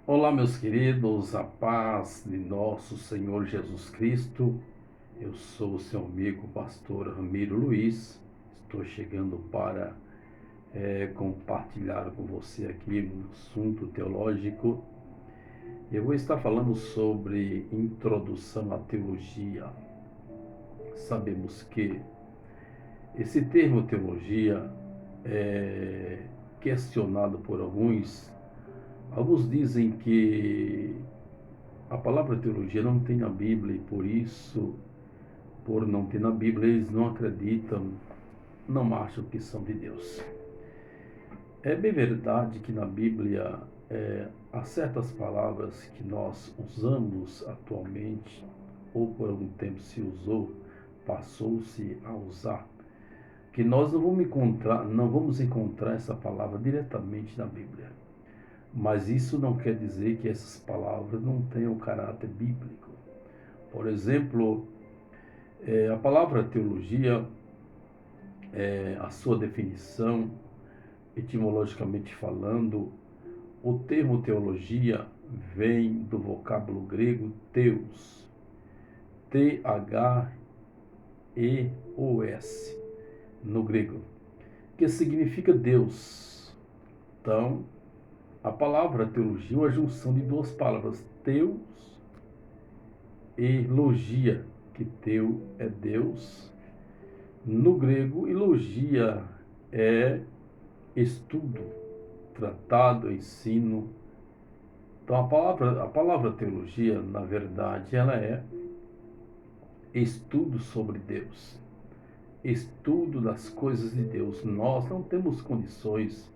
Olá, meus queridos, a paz de nosso Senhor Jesus Cristo. Eu sou o seu amigo, pastor Ramiro Luiz. Estou chegando para compartilhar com você aqui um assunto teológico. Eu vou estar falando sobre introdução à teologia. Sabemos que esse termo teologia é questionado por alguns. Alguns dizem que a palavra teologia não tem na Bíblia e por isso, por não ter na Bíblia, eles não acreditam, não acham que são de Deus. É bem verdade que na Bíblia há certas palavras que nós usamos atualmente, ou por algum tempo se usou, passou-se a usar, que nós não vamos encontrar essa palavra diretamente na Bíblia. Mas isso não quer dizer que essas palavras não tenham caráter bíblico. Por exemplo, a palavra teologia, a sua definição, etimologicamente falando, o termo teologia vem do vocábulo grego theos, T-H-E-O-S, no grego, que significa Deus. Então, a palavra teologia é uma junção de duas palavras, theos e logia, que teu é Deus. No grego, e logia é estudo, tratado, ensino. Então a palavra teologia, na verdade, ela é estudo sobre Deus, estudo das coisas de Deus. Nós não temos condições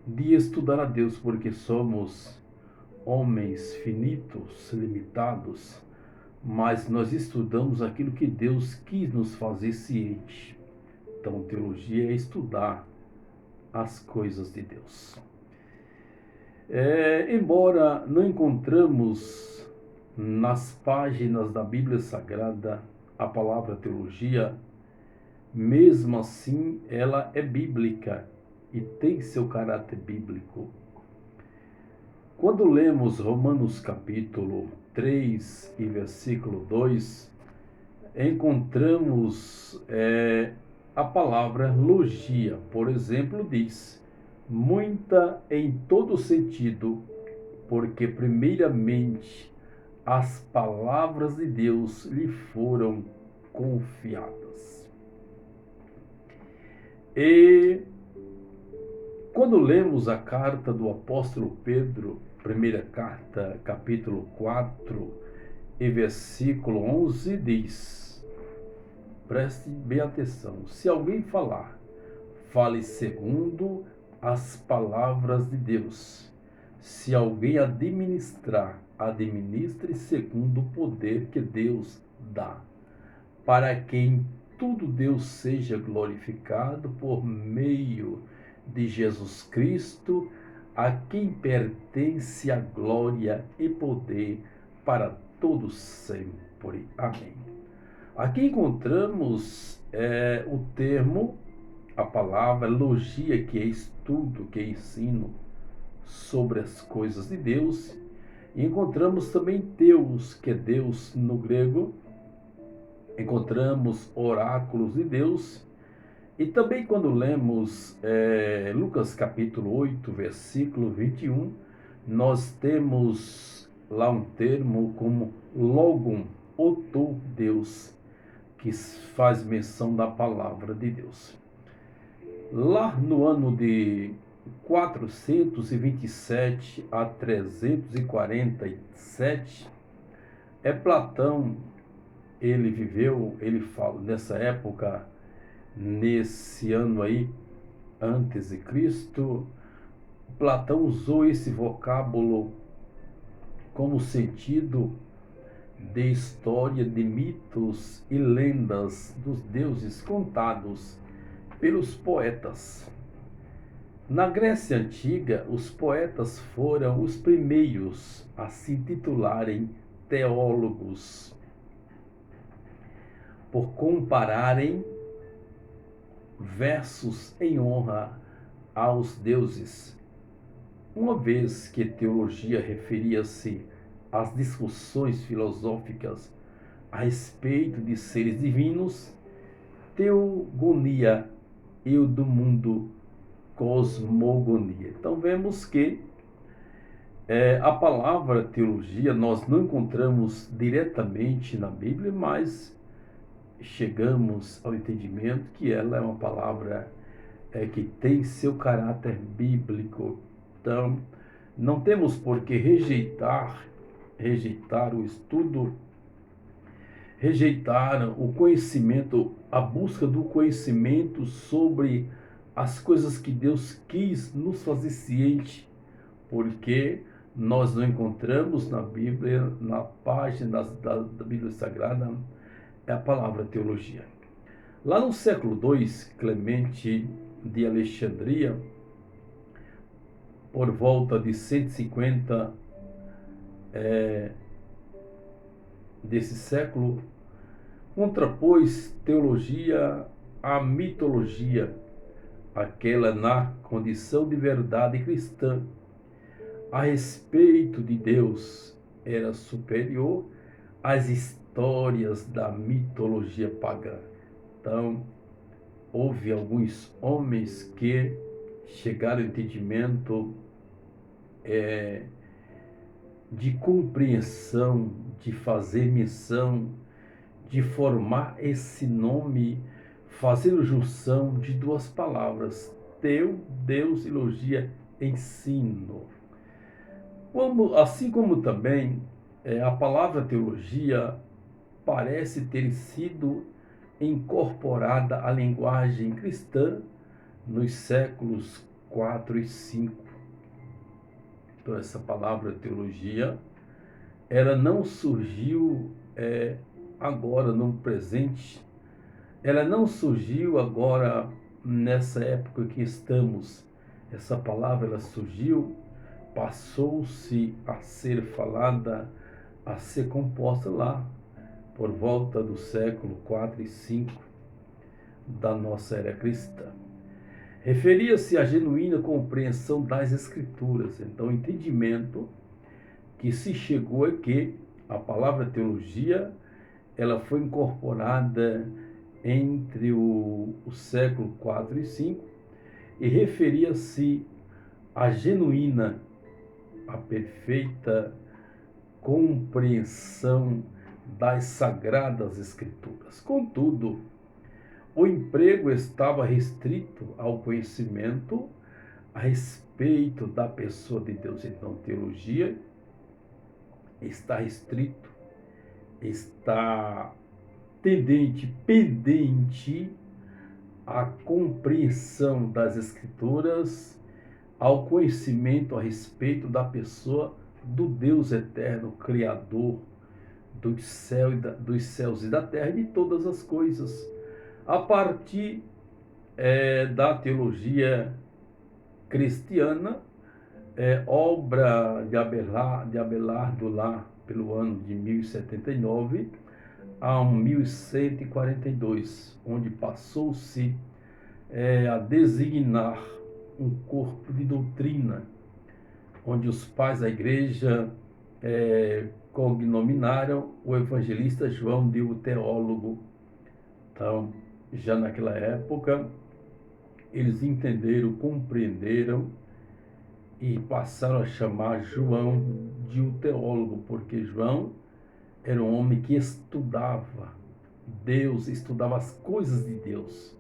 de estudar a Deus porque somos homens finitos, limitados, mas nós estudamos aquilo que Deus quis nos fazer ciente. Então, teologia é estudar as coisas de Deus. Embora não encontramos nas páginas da Bíblia Sagrada a palavra teologia, mesmo assim ela é bíblica e tem seu caráter bíblico. Quando lemos Romanos capítulo 3 e versículo 2, encontramos a palavra logia. Por exemplo, diz: muita em todo sentido, porque primeiramente as palavras de Deus lhe foram confiadas. E quando lemos a carta do apóstolo Pedro, primeira carta, capítulo 4 e versículo 11, diz: preste bem atenção, se alguém falar, fale segundo as palavras de Deus. Se alguém administrar, administre segundo o poder que Deus dá, para que em tudo Deus seja glorificado por meio de Jesus Cristo, a quem pertence a glória e poder para todos sempre. Amém. Aqui encontramos o termo, a palavra logia, que é estudo, que é ensino sobre as coisas de Deus. E encontramos também Deus, que é Deus no grego. Encontramos oráculos de Deus. E também quando lemos Lucas capítulo 8, versículo 21, nós temos lá um termo como logos, oto Deus, que faz menção da palavra de Deus. Lá no ano de 427 a 347, Platão, ele fala, nessa época, nesse ano aí, antes de Cristo, Platão usou esse vocábulo como sentido de história, de mitos e lendas dos deuses contados pelos poetas. Na Grécia Antiga, os poetas foram os primeiros a se titularem teólogos, por compararem versos em honra aos deuses. Uma vez que teologia referia-se às discussões filosóficas a respeito de seres divinos, teogonia e o do mundo, cosmogonia. Então vemos que a palavra teologia nós não encontramos diretamente na Bíblia, mas chegamos ao entendimento que ela é uma palavra que tem seu caráter bíblico. Então, não temos por que rejeitar o estudo, rejeitar o conhecimento, a busca do conhecimento sobre as coisas que Deus quis nos fazer ciente, porque nós não encontramos na Bíblia, na página da Bíblia Sagrada, é a palavra teologia. Lá no século II, Clemente de Alexandria, por volta de 150 desse século, contrapôs teologia à mitologia, aquela na condição de verdade cristã a respeito de Deus era superior às histórias da mitologia pagã. Então, houve alguns homens que chegaram ao entendimento de compreensão, de fazer menção, de formar esse nome, fazendo junção de duas palavras, teu, Deus, e logia, ensino. Assim como também a palavra teologia parece ter sido incorporada à linguagem cristã nos séculos 4 e 5. Então, essa palavra teologia, ela não surgiu agora no presente, ela não surgiu agora nessa época que estamos. Essa palavra ela surgiu, passou-se a ser falada, a ser composta lá por volta do século 4 e 5 da nossa era cristã. Referia-se à genuína compreensão das Escrituras. Então, o entendimento que se chegou é que a palavra teologia ela foi incorporada entre o século 4 e 5 e referia-se à genuína, à perfeita compreensão das Sagradas Escrituras. Contudo, o emprego estava restrito ao conhecimento a respeito da pessoa de Deus. Então, teologia está restrito, está pendente à compreensão das Escrituras, ao conhecimento a respeito da pessoa do Deus eterno, Criador dos céus e da terra e de todas as coisas. A partir da teologia cristiana, obra de Abelardo lá pelo ano de 1079 a 1142, onde passou-se a designar um corpo de doutrina, onde os pais da igreja cognominaram o evangelista João de o teólogo. Então, já naquela época, eles entenderam, compreenderam e passaram a chamar João de o teólogo, porque João era um homem que estudava Deus, estudava as coisas de Deus,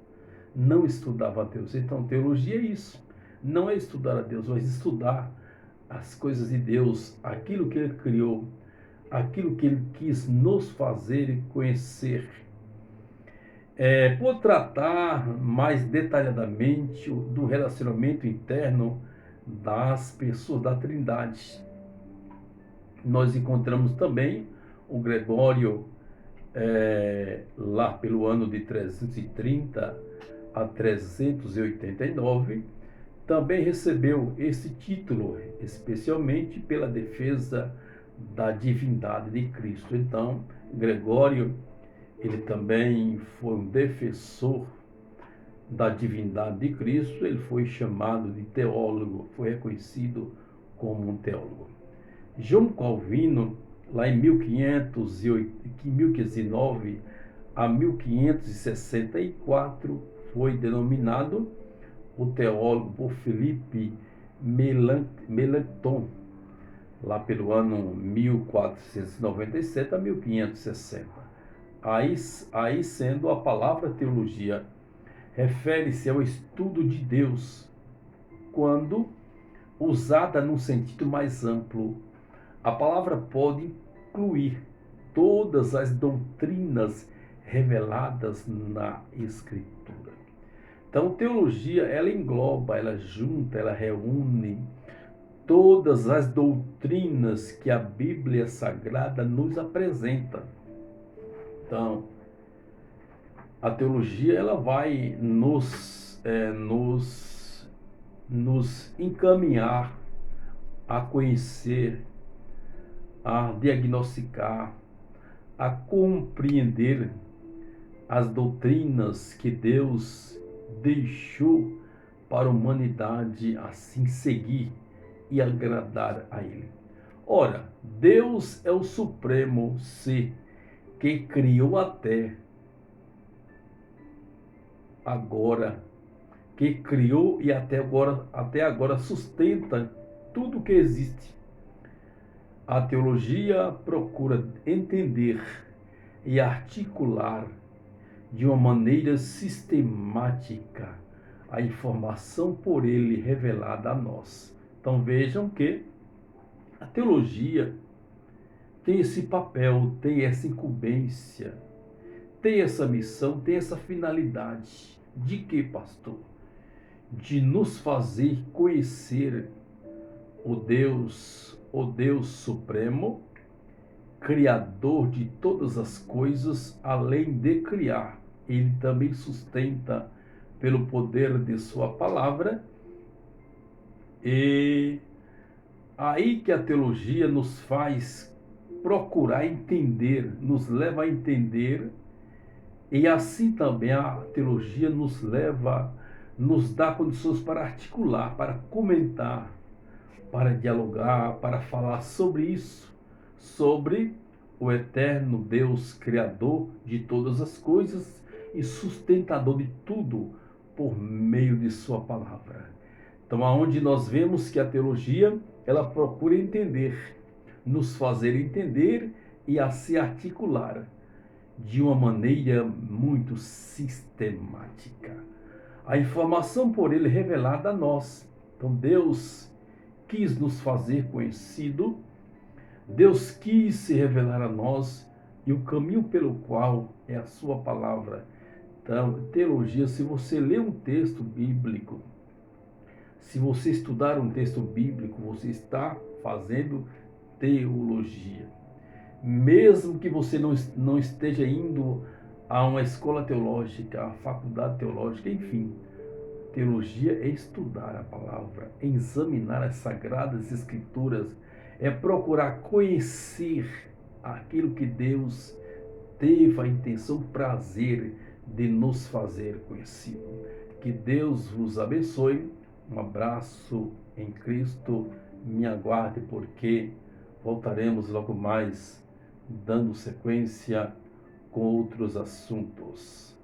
não estudava a Deus. Então, teologia é isso, não é estudar a Deus, mas estudar as coisas de Deus, aquilo que Ele criou, aquilo que Ele quis nos fazer conhecer. Por tratar mais detalhadamente do relacionamento interno das pessoas da Trindade, nós encontramos também o Gregório, lá pelo ano de 330 a 389, também recebeu esse título, especialmente pela defesa da divindade de Cristo. Então, Gregório, ele também foi um defensor da divindade de Cristo, ele foi chamado de teólogo, foi reconhecido como um teólogo. João Calvino, lá em 1509 a 1564, foi denominado o teólogo por Philippe Melanchthon, lá pelo ano 1497 a 1560. Aí sendo a palavra teologia, refere-se ao estudo de Deus, quando usada num sentido mais amplo. A palavra pode incluir todas as doutrinas reveladas na Escritura. Então, teologia, ela engloba, ela junta, ela reúne todas as doutrinas que a Bíblia Sagrada nos apresenta. Então, a teologia, ela vai nos encaminhar a conhecer, a diagnosticar, a compreender as doutrinas que Deus deixou para a humanidade assim seguir e agradar a Ele. Ora, Deus é o supremo ser que criou até agora, que criou e até agora sustenta tudo que existe. A teologia procura entender e articular de uma maneira sistemática a informação por ele revelada a nós. Então vejam que a teologia tem esse papel, tem essa incumbência, tem essa missão, tem essa finalidade. De que, pastor? De nos fazer conhecer o Deus Supremo, Criador de todas as coisas, além de criar. Ele também sustenta pelo poder de sua palavra. E aí que a teologia nos faz procurar entender, nos leva a entender, e assim também a teologia nos dá condições para articular, para comentar, para dialogar, para falar sobre isso, sobre o eterno Deus, Criador de todas as coisas e sustentador de tudo por meio de sua palavra. Então, aonde nós vemos que a teologia, ela procura entender, nos fazer entender e a se articular de uma maneira muito sistemática. A informação por ele revelada a nós. Então, Deus quis nos fazer conhecido, Deus quis se revelar a nós, e o caminho pelo qual é a sua palavra. Então, teologia, se você ler um texto bíblico, se você estudar um texto bíblico, você está fazendo teologia. Mesmo que você não esteja indo a uma escola teológica, a faculdade teológica, enfim, teologia é estudar a palavra, é examinar as sagradas escrituras, é procurar conhecer aquilo que Deus teve a intenção, o prazer de nos fazer conhecido. Que Deus vos abençoe. Um abraço em Cristo. Me aguarde, porque voltaremos logo mais, dando sequência com outros assuntos.